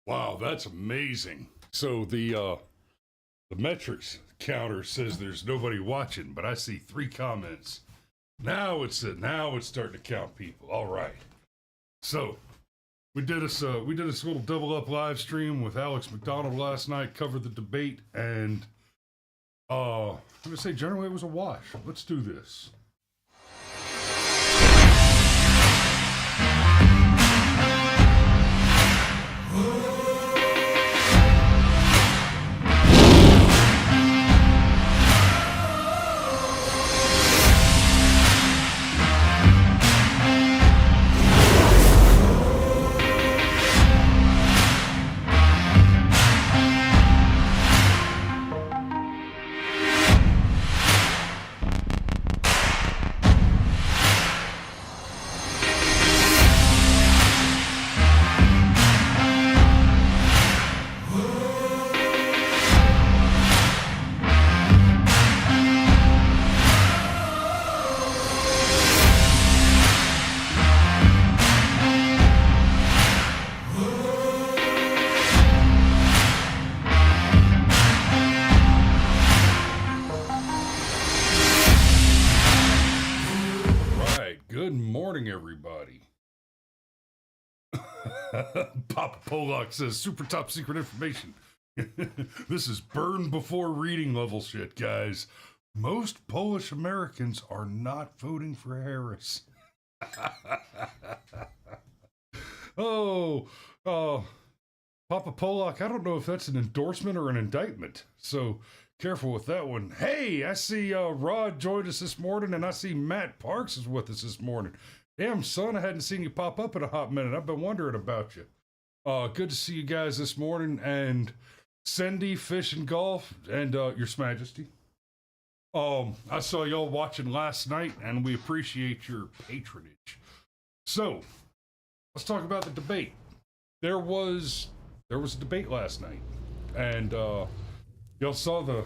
Wow, that's amazing. So the metrics counter says there's nobody watching, but I see 3 comments. Now it's starting to count people. All right. So we did this little double up live stream with Alex McDonald last night, covered the debate, and I'm gonna say generally it was a wash. Let's do this. Good morning, everybody. Papa Polak says, super top secret information. This is burn before reading level shit, guys. Most Polish Americans are not voting for Harris. oh, Papa Polak, I don't know if that's an endorsement or an indictment. So careful with that one. Hey, I see Rod joined us this morning, and I see Matt Parks is with us this morning. Damn, son, I hadn't seen you pop up in a hot minute. I've been wondering about you. Good to see you guys this morning. And Cindy, Fish and Golf, and Your Majesty. I saw y'all watching last night, and we appreciate your patronage. So, let's talk about the debate. There was a debate last night, and y'all saw the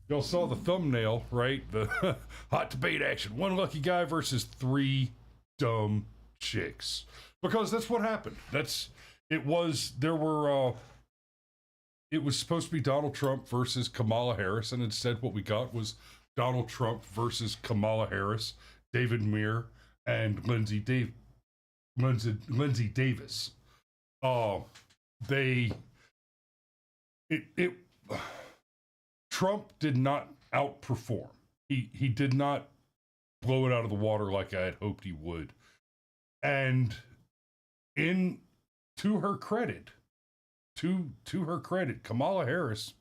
thumbnail, right? The hot debate action. One lucky guy versus 3 dumb chicks. Because that's what happened. It was supposed to be Donald Trump versus Kamala Harris, and instead what we got was Donald Trump versus Kamala Harris, David Muir, and Lindsey Davis. Trump did not outperform. He did not blow it out of the water like I had hoped he would. And to her credit, Kamala Harris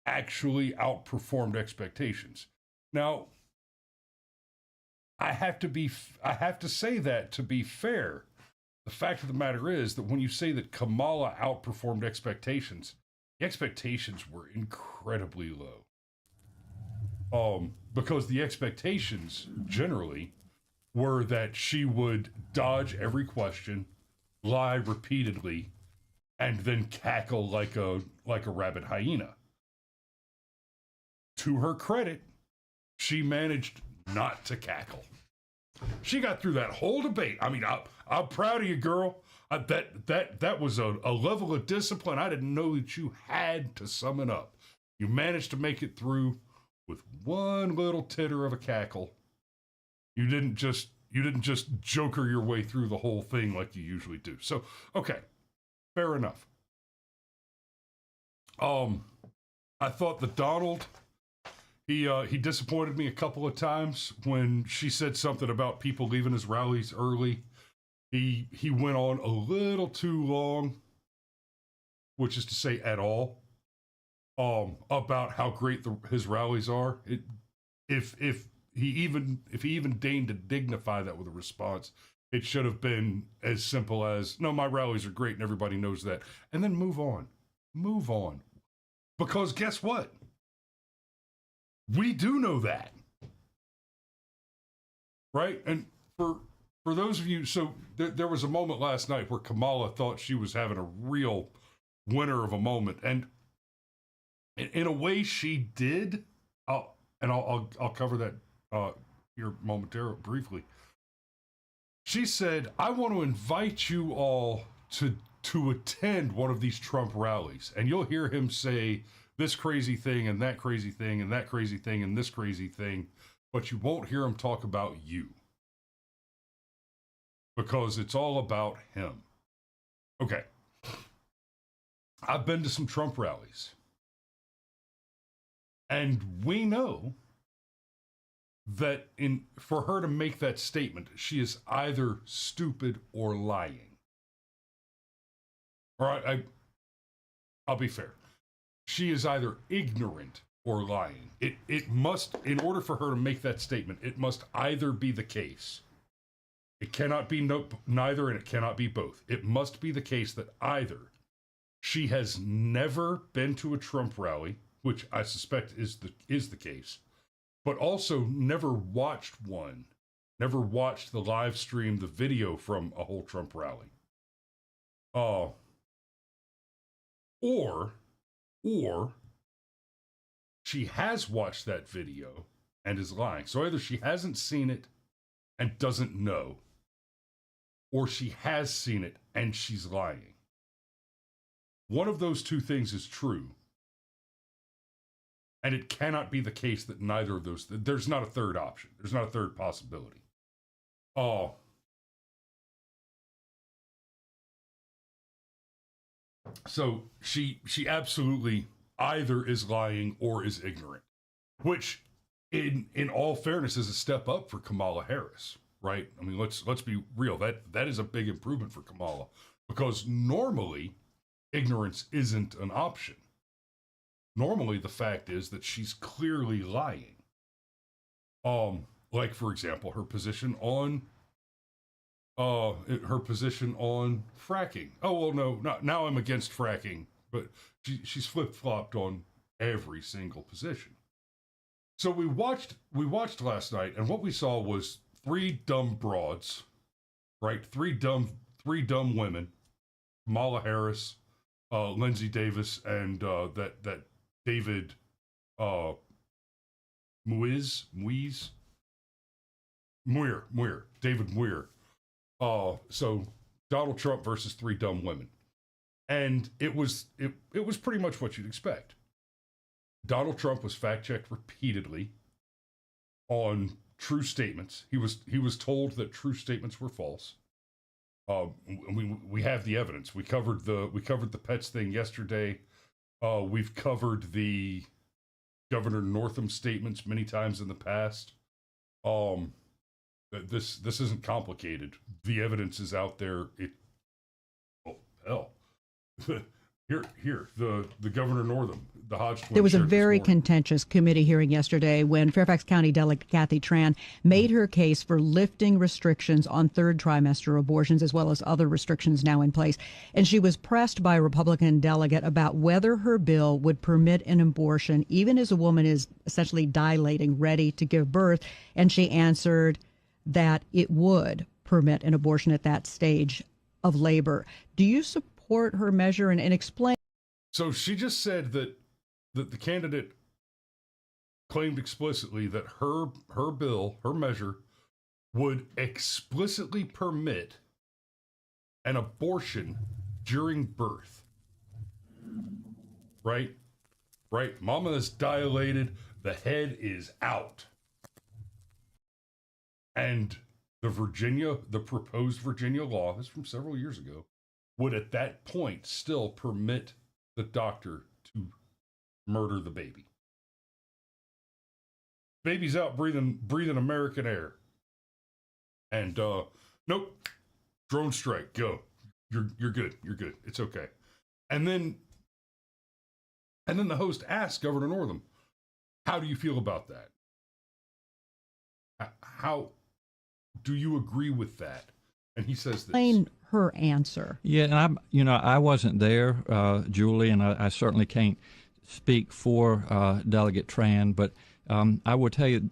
actually outperformed expectations. Now, I have to say that to be fair. The fact of the matter is that when you say that Kamala outperformed expectations, the expectations were incredibly low. Because the expectations generally were that she would dodge every question, lie repeatedly, and then cackle like a rabid hyena. To her credit, she managed not to cackle. She got through that whole debate. I mean, I'm proud of you, girl. That was a level of discipline I didn't know that you had to sum it up. You managed to make it through with one little titter of a cackle. You didn't just joker your way through the whole thing like you usually do. So, okay, fair enough. I thought that Donald, he disappointed me a couple of times when she said something about people leaving his rallies early. He went on a little too long, which is to say at all, about how great his rallies are. If he even deigned to dignify that with a response, it should have been as simple as, no, my rallies are great and everybody knows that. And then move on. Because guess what? We do know that. Right? And for those of you, so there was a moment last night where Kamala thought she was having a real winner of a moment. And in a way she did. I'll cover that here briefly. She said, I want to invite you all to to attend one of these Trump rallies, and you'll hear him say this crazy thing and that crazy thing and that crazy thing and this crazy thing, but you won't hear him talk about you because it's all about him. Okay. I've been to some Trump rallies, and we know that for her to make that statement, she is either stupid or lying. All right, I'll be fair. She is either ignorant or lying. It must, in order for her to make that statement, it must either be the case. It cannot be neither, and it cannot be both. It must be the case that either she has never been to a Trump rally, which I suspect is the case, but also never watched one, never watched the live stream, the video from a whole Trump rally. Or she has watched that video and is lying. So either she hasn't seen it and doesn't know, or she has seen it and she's lying. One of those two things is true. And it cannot be the case that neither of those, there's not a third option. There's not a third possibility. So she absolutely either is lying or is ignorant, which in all fairness is a step up for Kamala Harris, right? I mean, let's be real. That is a big improvement for Kamala, because normally ignorance isn't an option. Normally the fact is that she's clearly lying. Like for example, her position on fracking. Oh, well, no, now I'm against fracking, but she's flip-flopped on every single position. So we watched last night, and what we saw was three dumb broads, right? Three dumb women, Kamala Harris, Lindsey Davis, and that David David Muir. So Donald Trump versus three dumb women. And it was pretty much what you'd expect. Donald Trump was fact-checked repeatedly on true statements. He was told that true statements were false. We have the evidence. We covered the pets thing yesterday. We've covered the Governor Northam statements many times in the past. This isn't complicated. The evidence is out there. Here, the Governor Northam, the Hodge twins. There was a very contentious committee hearing yesterday when Fairfax County Delegate Kathy Tran made her case for lifting restrictions on third trimester abortions, as well as other restrictions now in place. And she was pressed by a Republican delegate about whether her bill would permit an abortion, even as a woman is essentially dilating, ready to give birth. And she answered that it would permit an abortion at that stage of labor. Do you support her measure and explain? So she just said that the candidate claimed explicitly that her bill, her measure, would explicitly permit an abortion during birth. Right? Mama is dilated. The head is out. And the proposed Virginia law, this is from several years ago, would at that point still permit the doctor to murder the baby. Baby's out breathing American air. And nope, drone strike, go. You're good. It's okay. And then the host asked Governor Northam, how do you feel about that? How do you agree with that? And he says this. Her answer. Yeah, and I wasn't there, Julie, and I certainly can't speak for Delegate Tran, but I will tell you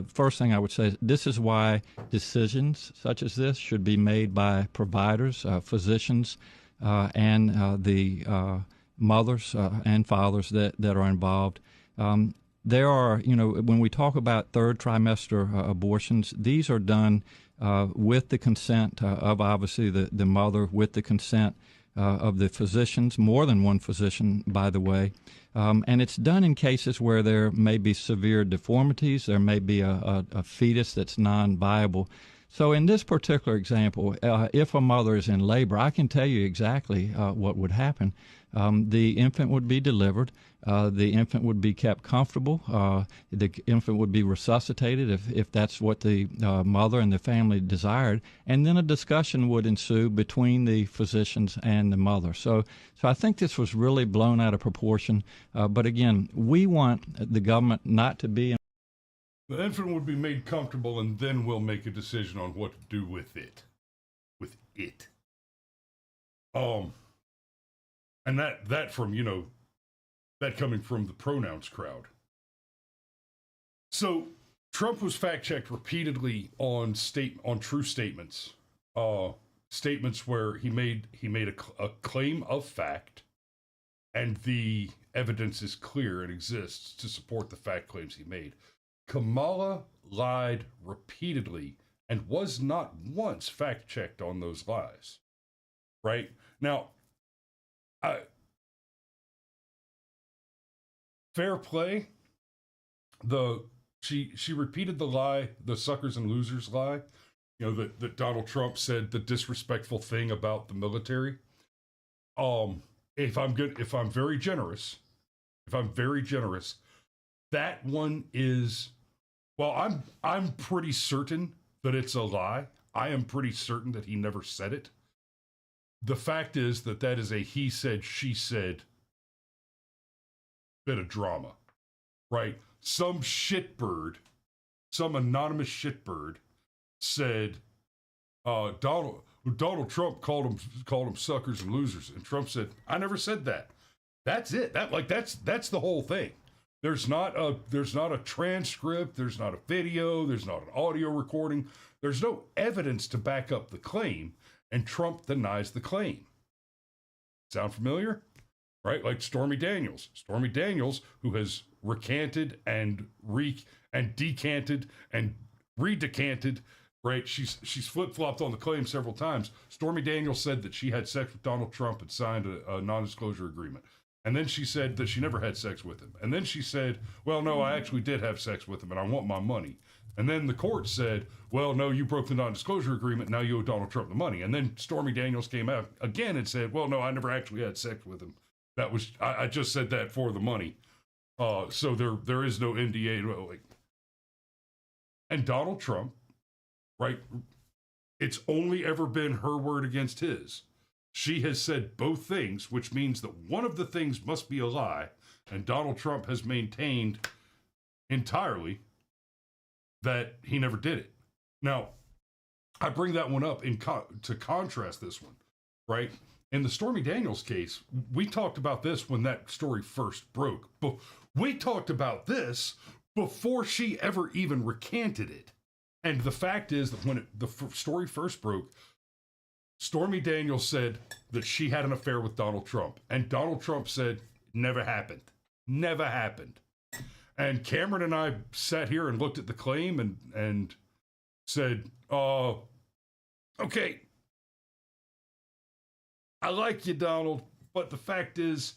first thing I would say, this is why decisions such as this should be made by providers, physicians, and the mothers and fathers that are involved. There are, when we talk about third trimester abortions, these are done with the consent of obviously the mother, with the consent of the physicians, more than one physician, by the way. And it's done in cases where there may be severe deformities, there may be a fetus that's non-viable. So in this particular example, if a mother is in labor, I can tell you exactly what would happen. The infant would be delivered. The infant would be kept comfortable. The infant would be resuscitated if that's what the mother and the family desired. And then a discussion would ensue between the physicians and the mother. So I think this was really blown out of proportion. But again, we want the government not to be. The infant would be made comfortable, and then we'll make a decision on what to do with it. And that from, that coming from the pronouns crowd. So Trump was fact-checked repeatedly on true statements. Statements where he made a claim of fact, and the evidence is clear and exists to support the fact claims he made. Kamala lied repeatedly and was not once fact-checked on those lies. Right? Now, fair play. She repeated the lie, the suckers and losers lie, that Donald Trump said the disrespectful thing about the military. If I'm very generous, that one is, well, I'm pretty certain that it's a lie. I am pretty certain that he never said it. The fact is that is a he said, she said bit of drama, right? Some shitbird, some anonymous shitbird said, Donald Trump called them suckers and losers, and Trump said, I never said that. That's it. That's the whole thing. There's not a transcript, there's not a video, there's not an audio recording, there's no evidence to back up the claim, and Trump denies the claim. Sound familiar? Right? Like Stormy Daniels, who has recanted and decanted and redecanted. Right? She's flip-flopped on the claim several times. Stormy Daniels said that she had sex with Donald Trump and signed a non-disclosure agreement. And then she said that she never had sex with him. And then she said, well, no, I actually did have sex with him and I want my money. And then the court said, well, no, you broke the non-disclosure agreement. Now you owe Donald Trump the money. And then Stormy Daniels came out again and said, well, no, I never actually had sex with him. I just said that for the money. So there is no NDA. And Donald Trump, right? It's only ever been her word against his. She has said both things, which means that one of the things must be a lie. And Donald Trump has maintained entirely that he never did it. Now, I bring that one up to contrast this one, right? In the Stormy Daniels case, we talked about this when that story first broke. But we talked about this before she ever even recanted it. And the fact is that when the story first broke, Stormy Daniels said that she had an affair with Donald Trump. And Donald Trump said, never happened. Never happened. And Cameron and I sat here and looked at the claim and said, okay, I like you, Donald, but the fact is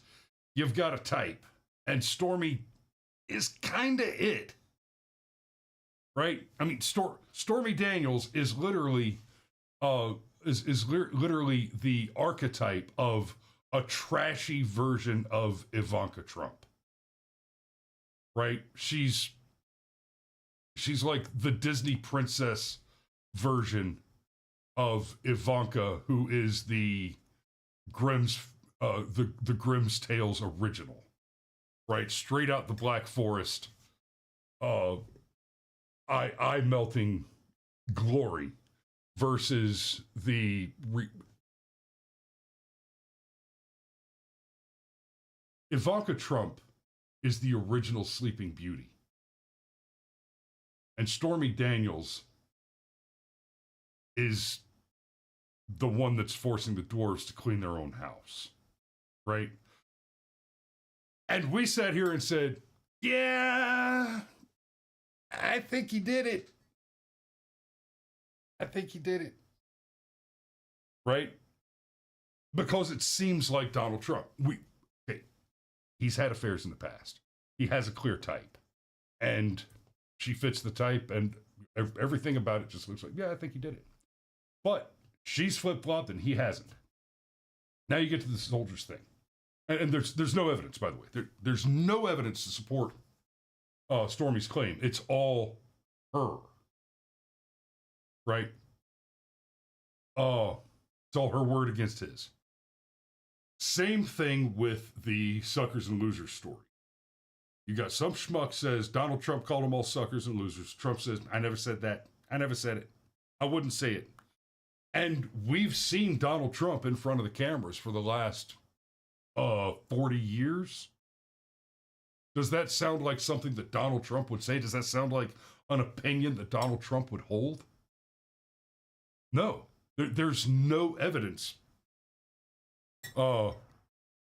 you've got a type. And Stormy is kind of it. Right? I mean, Stormy Daniels is literally literally the archetype of a trashy version of Ivanka Trump. Right? She's like the Disney princess version of Ivanka, who is the Grimm's Tales original. Right? Straight out the Black Forest. Eye melting glory versus Ivanka Trump is the original Sleeping Beauty. And Stormy Daniels is the one that's forcing the dwarves to clean their own house. Right? And we sat here and said, yeah, I think he did it. I think he did it. Right? Because it seems like Donald Trump. He's had affairs in the past. He has a clear type. And she fits the type, and everything about it just looks like, yeah, I think he did it. But she's flip-flopped and he hasn't. Now you get to the soldiers thing. And there's no evidence, by the way. There's no evidence to support Stormy's claim. It's all her. Right? It's all her word against his. Same thing with the suckers and losers story. You got some schmuck says Donald Trump called them all suckers and losers. Trump says, I never said that. I never said it. I wouldn't say it. And we've seen Donald Trump in front of the cameras for the last 40 years. Does that sound like something that Donald Trump would say? Does that sound like an opinion that Donald Trump would hold? No. There's no evidence.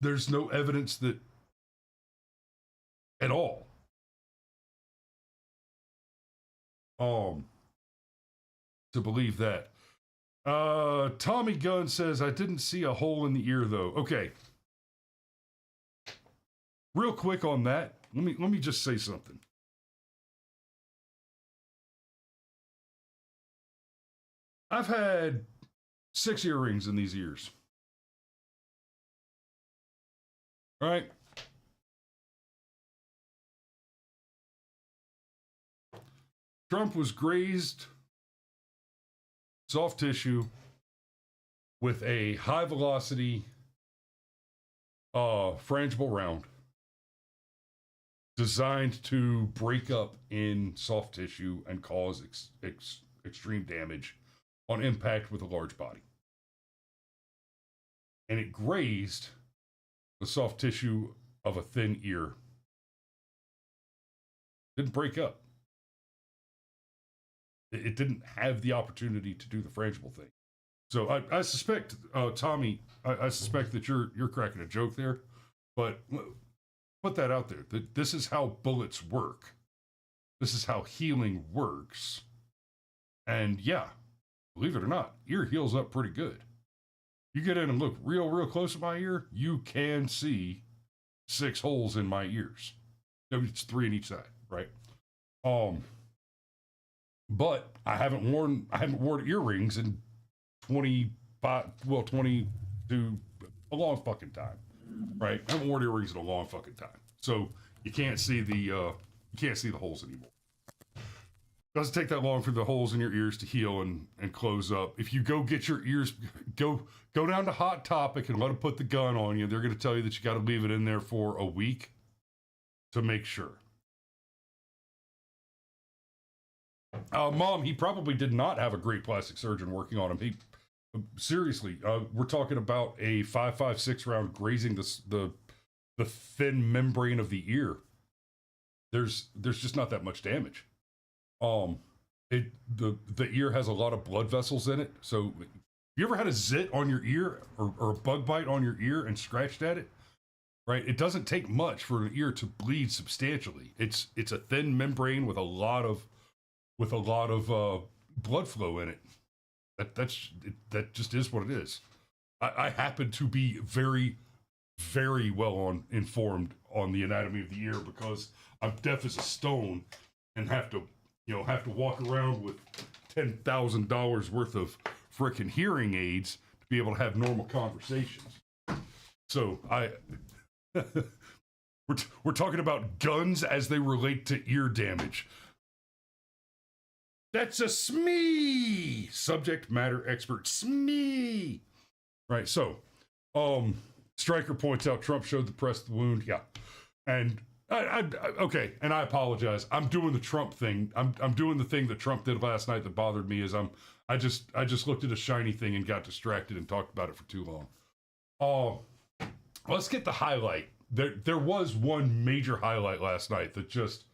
There's no evidence that at all. To believe that. Tommy Gunn says, I didn't see a hole in the ear though. Okay. Real quick on that, let me just say something. I've had 6 earrings in these ears. All right. Trump was grazed soft tissue with a high velocity frangible round designed to break up in soft tissue and cause extreme damage on impact with a large body. And it grazed the soft tissue of a thin ear. Didn't break up. It didn't have the opportunity to do the frangible thing. So I suspect, Tommy, I suspect that you're cracking a joke there, but put that out there. That this is how bullets work. This is how healing works. And yeah, believe it or not, ear heals up pretty good. You get in and look real close at my ear, you can see 6 holes in my ears. It's 3 in each side, right? But I haven't worn earrings in 22, a long fucking time, right? I haven't worn earrings in a long fucking time, so you can't see the holes anymore. Doesn't take that long for the holes in your ears to heal and close up. If you go get your ears, go down to Hot Topic and let them put the gun on you. They're going to tell you that you got to leave it in there for a week to make sure. Mom, he probably did not have a great plastic surgeon working on him. Seriously, we're talking about a 5.56 round grazing the thin membrane of the ear. There's just not that much damage. The ear has a lot of blood vessels in it. So, you ever had a zit on your ear or a bug bite on your ear and scratched at it? Right, it doesn't take much for an ear to bleed substantially. It's a thin membrane with a lot of blood flow in it. That just is what it is. I happen to be very, very well informed on the anatomy of the ear because I'm deaf as a stone and have to walk around with $10,000 worth of frickin' hearing aids to be able to have normal conversations. So we're talking about guns as they relate to ear damage. That's a SME subject matter expert. SME. Right. So, Stryker points out Trump showed the press the wound. Yeah. And okay. And I apologize. I'm doing the Trump thing. I'm doing the thing that Trump did last night that bothered me is I just looked at a shiny thing and got distracted and talked about it for too long. Let's get the highlight. There was one major highlight last night that just,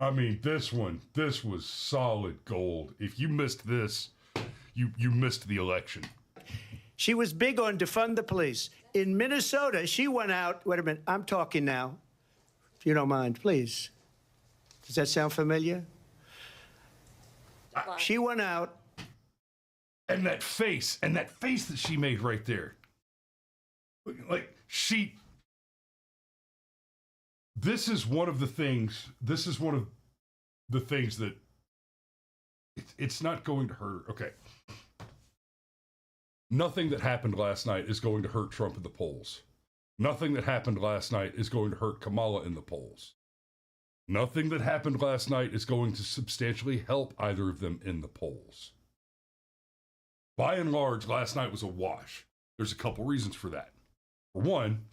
I mean, this was solid gold. If you missed this, you missed the election. She was big on defund the police. In Minnesota, she went out, wait a minute, I'm talking now, if you don't mind, please. Does that sound familiar? She went out And that face that she made right there. Like, this is one of the things that it's not going to hurt. Okay. Nothing that happened last night is going to hurt Trump in the polls. Nothing that happened last night is going to hurt Kamala in the polls. Nothing that happened last night is going to substantially help either of them in the polls. By and large, last night was a wash. There's a couple reasons for that. For one,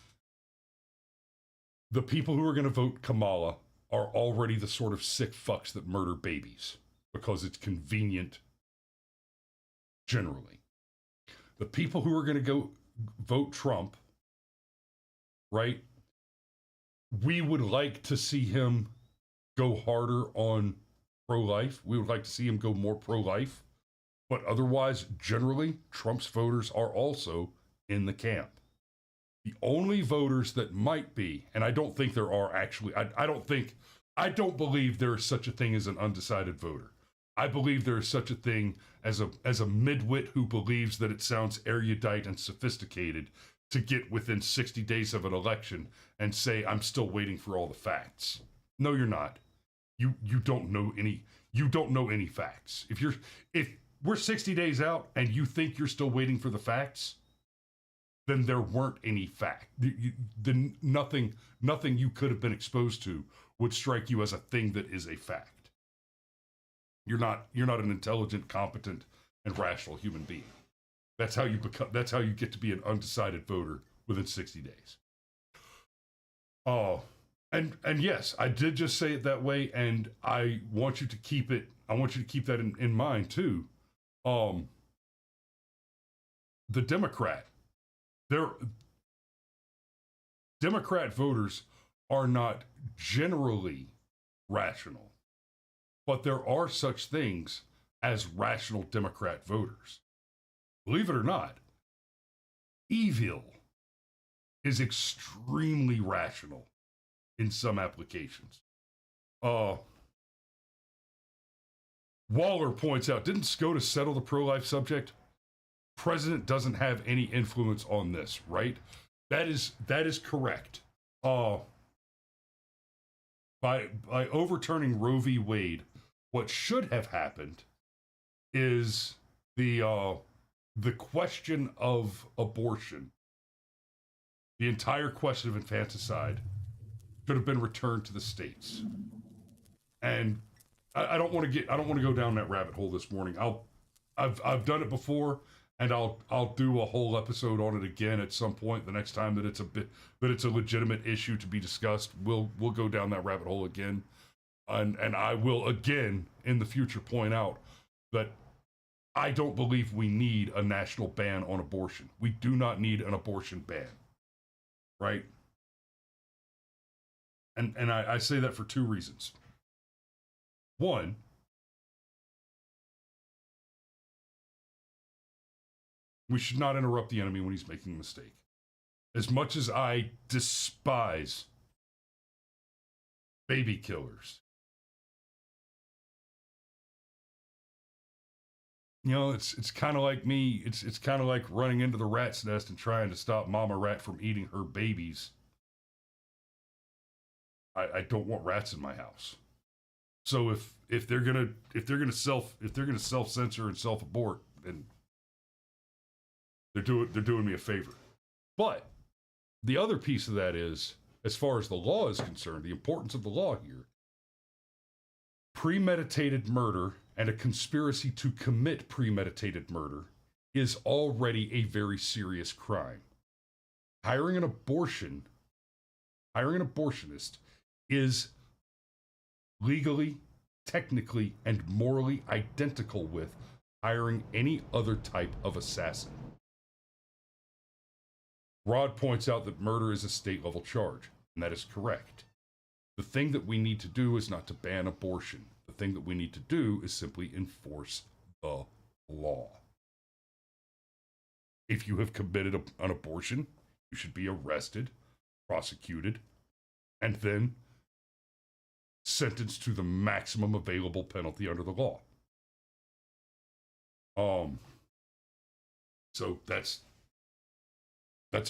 the people who are going to vote Kamala are already the sort of sick fucks that murder babies because it's convenient generally. The people who are going to go vote Trump, right? We would like to see him go harder on pro-life. We would like to see him go more pro-life. But otherwise, generally, Trump's voters are also in the camp. The only voters that might be, and I don't think there are actually, I don't believe there is such a thing as an undecided voter. I believe there is such a thing as a midwit who believes that it sounds erudite and sophisticated to get within 60 days of an election and say, I'm still waiting for all the facts. No, you're not. You don't know any facts. If we're 60 days out and you think you're still waiting for the facts, then there weren't any fact. Then nothing you could have been exposed to would strike you as a thing that is a fact. You're not an intelligent, competent, and rational human being. That's how you get to be an undecided voter within 60 days. Oh, and yes, I did just say it that way, and I want you to keep that in mind too. The Democrat voters are not generally rational, but there are such things as rational Democrat voters. Believe it or not, evil is extremely rational in some applications. Waller points out, didn't SCOTUS settle the pro-life subject? President doesn't have any influence on this, right? That is correct. By overturning Roe v. Wade, what should have happened is the question of abortion, the entire question of infanticide, should have been returned to the states. And I don't want to go down that rabbit hole this morning. I've done it before, and I'll do a whole episode on it again at some point the next time that it's a legitimate issue to be discussed. We'll go down that rabbit hole again, and I will again in the future point out that I don't believe we need a national ban on abortion. We do not need an abortion ban, right? And I say that for two reasons. One, we should not interrupt the enemy when he's making a mistake. As much as I despise baby killers, you know, it's kind of like me. It's kind of like running into the rat's nest and trying to stop Mama Rat from eating her babies. I don't want rats in my house. So if they're gonna self-censor and self-abort, then they're doing me a favor. But the other piece of that is, as far as the law is concerned, the importance of the law here, premeditated murder and a conspiracy to commit premeditated murder is already a very serious crime. Hiring an abortionist is legally, technically, and morally identical with hiring any other type of assassin. Rod points out that murder is a state-level charge, and that is correct. The thing that we need to do is not to ban abortion. The thing that we need to do is simply enforce the law. If you have committed an abortion, you should be arrested, prosecuted, and then sentenced to the maximum available penalty under the law. So that's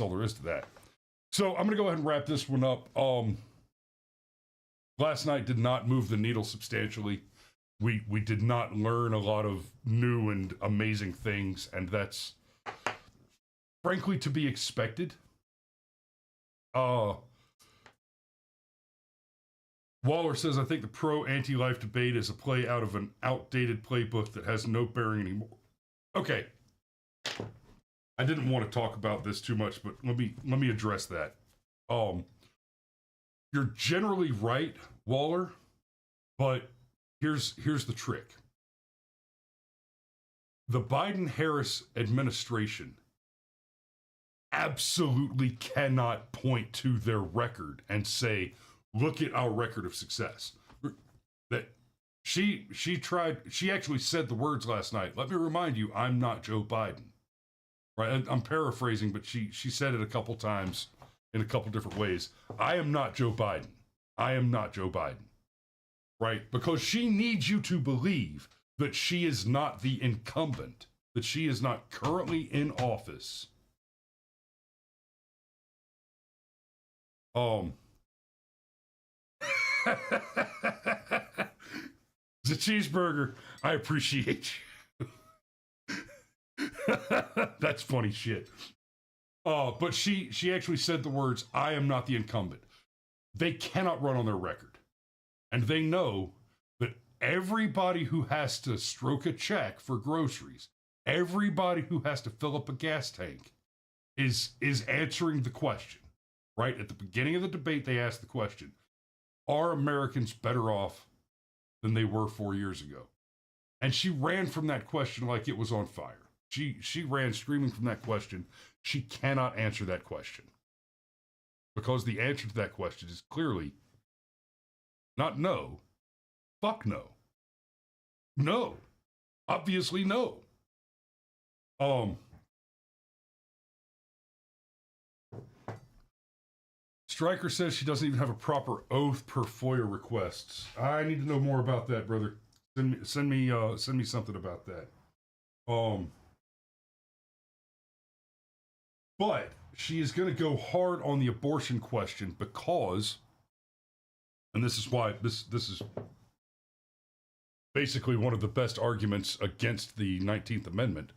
all there is to that. So I'm gonna go ahead and wrap this one up. Last night did not move the needle substantially. We did not learn a lot of new and amazing things, and that's frankly to be expected. Waller says, I think the pro-anti-life debate is a play out of an outdated playbook that has no bearing anymore. Okay. I didn't want to talk about this too much, but let me address that. You're generally right, Waller, but here's the trick. The Biden-Harris administration absolutely cannot point to their record and say, look at our record of success. That she actually said the words last night. Let me remind you, I'm not Joe Biden. Right? I'm paraphrasing, but she said it a couple times in a couple different ways. I am not Joe Biden. I am not Joe Biden. Right? Because she needs you to believe that she is not the incumbent, that she is not currently in office. The cheeseburger, I appreciate you. That's funny shit. But she actually said the words, I am not the incumbent. They cannot run on their record. And they know that everybody who has to stroke a check for groceries, everybody who has to fill up a gas tank is answering the question. Right? At the beginning of the debate, they asked the question, are Americans better off than they were 4 years ago? And she ran from that question like it was on fire. She ran screaming from that question. She cannot answer that question. Because the answer to that question is clearly not no, fuck no. No. Obviously no. Stryker says she doesn't even have a proper oath per FOIA requests. I need to know more about that, brother. Send me something about that. But she is going to go hard on the abortion question because, and this is why this is basically one of the best arguments against the 19th Amendment.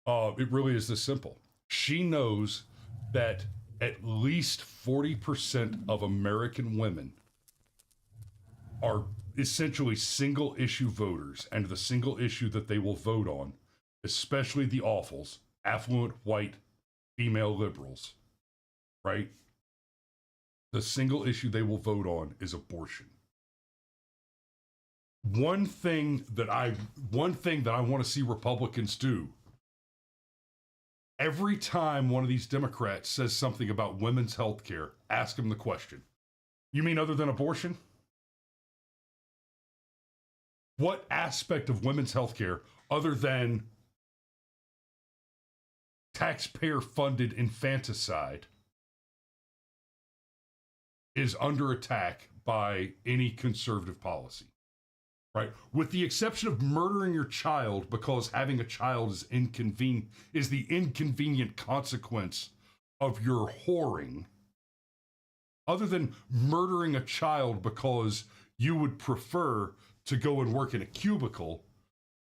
It really is this simple. She knows that at least 40% of American women are essentially single issue voters, and the single issue that they will vote on, especially the awfuls, affluent, white, female liberals, right? The single issue they will vote on is abortion. One thing that I want to see Republicans do, every time one of these Democrats says something about women's health care, ask them the question, you mean other than abortion? What aspect of women's health care, other than taxpayer-funded infanticide, is under attack by any conservative policy? Right? With the exception of murdering your child because having a child is the inconvenient consequence of your whoring. Other than murdering a child because you would prefer to go and work in a cubicle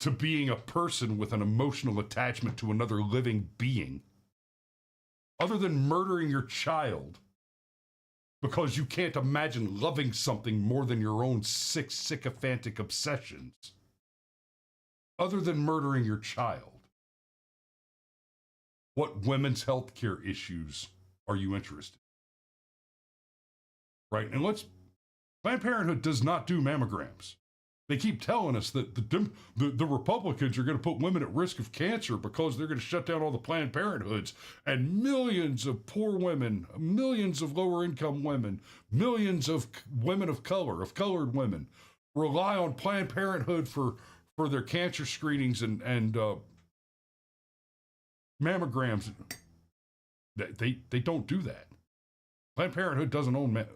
to being a person with an emotional attachment to another living being. Other than murdering your child because you can't imagine loving something more than your own sick, sycophantic obsessions. Other than murdering your child, what women's health care issues are you interested in? Right? And Planned Parenthood does not do mammograms. They keep telling us that the Republicans are going to put women at risk of cancer because they're going to shut down all the Planned Parenthoods, and millions of poor women, millions of lower income women, millions of women of color, of colored women, rely on Planned Parenthood for their cancer screenings and mammograms. They don't do that. Planned Parenthood doesn't own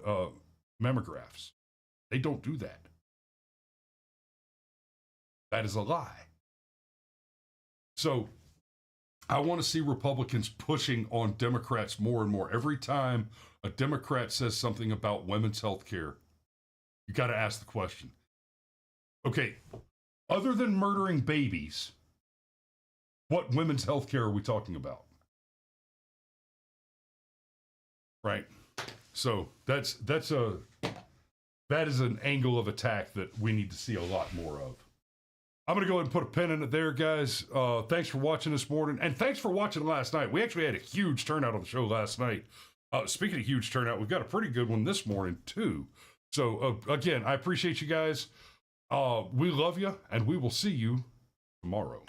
mammographs. They don't do that. That is a lie. So I want to see Republicans pushing on Democrats more and more. Every time a Democrat says something about women's health care, you got to ask the question. Okay, other than murdering babies, what women's health care are we talking about? Right? So that is an angle of attack that we need to see a lot more of. I'm going to go ahead and put a pin in it there, guys. Thanks for watching this morning, and thanks for watching last night. We actually had a huge turnout on the show last night. Speaking of huge turnout, we've got a pretty good one this morning, too. So, again, I appreciate you guys. We love you, and we will see you tomorrow.